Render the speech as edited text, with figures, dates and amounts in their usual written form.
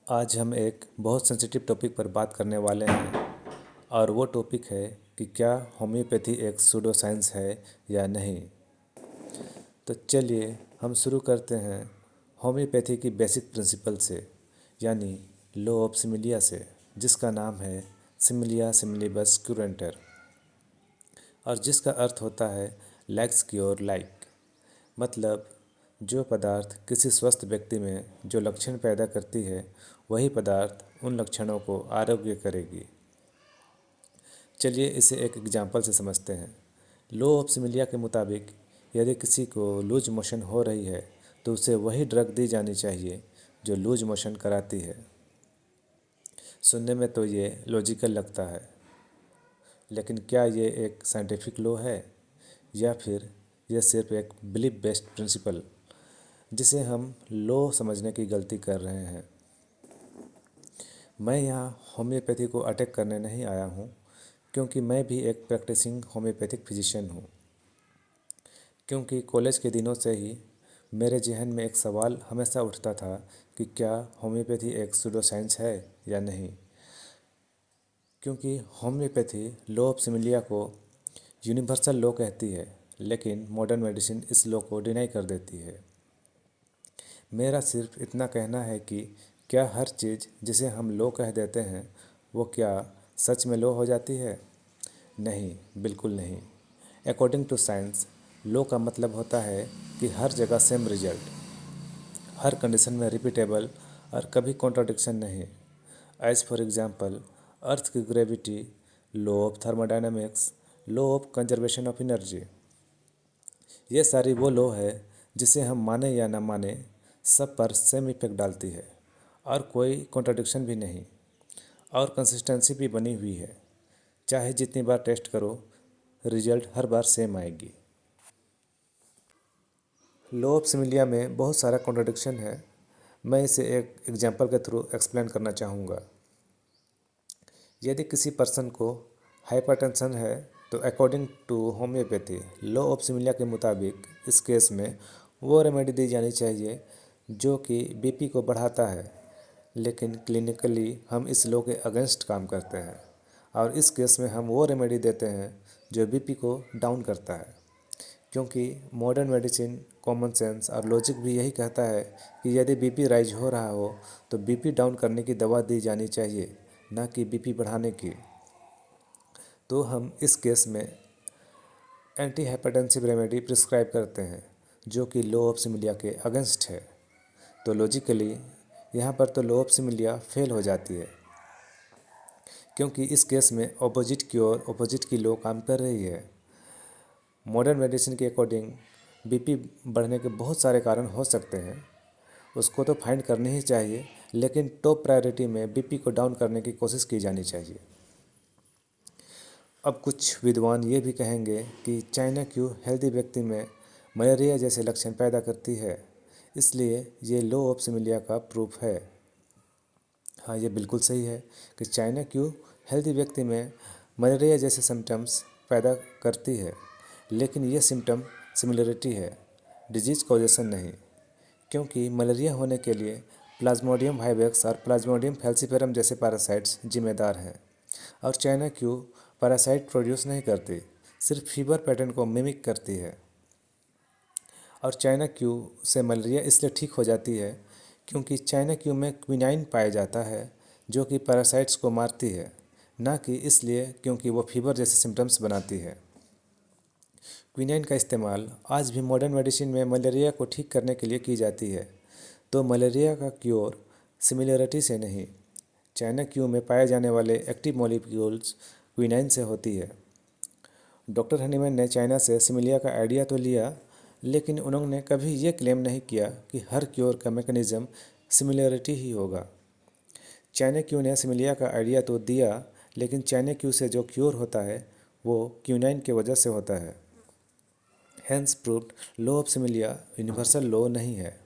आज हम एक बहुत सेंसिटिव टॉपिक पर बात करने वाले हैं और वो टॉपिक है कि क्या होम्योपैथी एक सूडो साइंस है या नहीं। तो चलिए हम शुरू करते हैं होम्योपैथी की बेसिक प्रिंसिपल से, यानी लॉ ऑफ सिमिलिया से, जिसका नाम है सिमिलिया सिमिलिबस क्यूरेंटर और जिसका अर्थ होता है लाइक्स क्योर लाइक। मतलब जो पदार्थ किसी स्वस्थ व्यक्ति में जो लक्षण पैदा करती है वही पदार्थ उन लक्षणों को आरोग्य करेगी। चलिए इसे एक एग्जाम्पल से समझते हैं। लॉ ऑफ सिमिलिया के मुताबिक यदि किसी को लूज मोशन हो रही है तो उसे वही ड्रग दी जानी चाहिए जो लूज मोशन कराती है। सुनने में तो ये लॉजिकल लगता है, लेकिन क्या ये एक साइंटिफिक लॉ है या फिर यह सिर्फ एक बिलीफ बेस्ड प्रिंसिपल जिसे हम लॉ समझने की गलती कर रहे हैं। मैं यहाँ होम्योपैथी को अटैक करने नहीं आया हूँ, क्योंकि मैं भी एक प्रैक्टिसिंग होम्योपैथिक फिजिशियन हूँ। क्योंकि कॉलेज के दिनों से ही मेरे जहन में एक सवाल हमेशा उठता था कि क्या होम्योपैथी एक सूडो साइंस है या नहीं। क्योंकि होम्योपैथी लॉ ऑफ सिमिलिया को यूनिवर्सल लॉ कहती है, लेकिन मॉडर्न मेडिसिन इस लॉ को डिनाई कर देती है। मेरा सिर्फ इतना कहना है कि क्या हर चीज़ जिसे हम लॉ कह देते हैं वो क्या सच में लॉ हो जाती है? नहीं, बिल्कुल नहीं। अकॉर्डिंग टू साइंस, लॉ का मतलब होता है कि हर जगह सेम रिजल्ट, हर कंडीशन में रिपीटेबल और कभी कॉन्ट्राडिक्शन नहीं। एज फॉर एग्जांपल, अर्थ की gravity, law of thermodynamics, law of conservation of energy. ये सारी वो लॉ है जिसे हम माने या ना माने सब पर सेम इफेक्ट डालती है और कोई कॉन्ट्राडिक्शन भी नहीं और कंसिस्टेंसी भी बनी हुई है। चाहे जितनी बार टेस्ट करो, रिजल्ट हर बार सेम आएगी। लॉ ऑफ सिमिलिया में बहुत सारा कॉन्ट्राडिक्शन है। मैं इसे एक एग्जांपल के थ्रू एक्सप्लेन करना चाहूँगा। यदि किसी पर्सन को हाइपरटेंशन है तो according to homeopathy law of similia के मुताबिक इस केस में वो रेमेडी दी जानी चाहिए जो कि बीपी को बढ़ाता है, लेकिन क्लिनिकली हम इस लॉ के अगेंस्ट काम करते हैं और इस केस में हम वो रेमेडी देते हैं जो बीपी को डाउन करता है। क्योंकि मॉडर्न मेडिसिन, कॉमन सेंस और लॉजिक भी यही कहता है कि यदि बीपी राइज हो रहा हो तो बीपी डाउन करने की दवा दी जानी चाहिए, ना कि बीपी बढ़ाने की। तो हम इस केस में एंटी हाइपरटेंसिव रेमेडी प्रिस्क्राइब करते हैं जो कि लॉ ऑफ सिमिलिया के अगेंस्ट है। तो लॉजिकली यहाँ पर तो लॉ ऑफ सिमिलिया फेल हो जाती है, क्योंकि इस केस में ऑपोजिट की ओर ऑपोजिट की लॉ काम कर रही है। मॉडर्न मेडिसिन के अकॉर्डिंग बीपी बढ़ने के बहुत सारे कारण हो सकते हैं, उसको तो फाइंड करनी ही चाहिए, लेकिन टॉप प्रायोरिटी में बीपी को डाउन करने की कोशिश की जानी चाहिए। अब कुछ विद्वान ये भी कहेंगे कि चाइना क्यों हेल्दी व्यक्ति में मलेरिया जैसे लक्षण पैदा करती है, इसलिए ये लॉ ऑफ सिमिलिया का प्रूफ है। हाँ, ये बिल्कुल सही है कि चाइना क्यों हेल्दी व्यक्ति में मलेरिया जैसे सिम्टम्स पैदा करती है, लेकिन ये सिम्टम सिमिलरिटी है, डिजीज कॉजेशन नहीं। क्योंकि मलेरिया होने के लिए प्लाज्मोडियम वाइवेक्स और प्लाज्मोडियम फैल्सीफेरम जैसे पैरासाइट्स जिम्मेदार हैं, और चाइना क्यू पैरासाइट प्रोड्यूस नहीं करती, सिर्फ फीवर पैटर्न को मिमिक करती है। और चाइना क्यू से मलेरिया इसलिए ठीक हो जाती है क्योंकि चाइना क्यू में क्विनाइन पाया जाता है जो कि पैरासाइट्स को मारती है, ना कि इसलिए क्योंकि वो फीवर जैसे सिम्टम्स बनाती है। क्विनाइन का इस्तेमाल आज भी मॉडर्न मेडिसिन में मलेरिया को ठीक करने के लिए की जाती है। तो मलेरिया का क्योर सिमिलरिटी से नहीं, चाइना क्यू में पाए जाने वाले एक्टिव मॉलिक्यूल्स क्विनाइन से होती है। डॉक्टर हनीमैन ने चाइना से सिमिलिया का आइडिया तो लिया, लेकिन उन्होंने कभी ये क्लेम नहीं किया कि हर क्योर का मैकेनिज़्म सिमिलरिटी ही होगा। चाइना क्यू ने सिमिलिया का आइडिया तो दिया, लेकिन चाइना क्यू से जो क्योर होता है वो क्यूनाइन के वजह से होता है। Hence proved law of similia universal law नहीं है।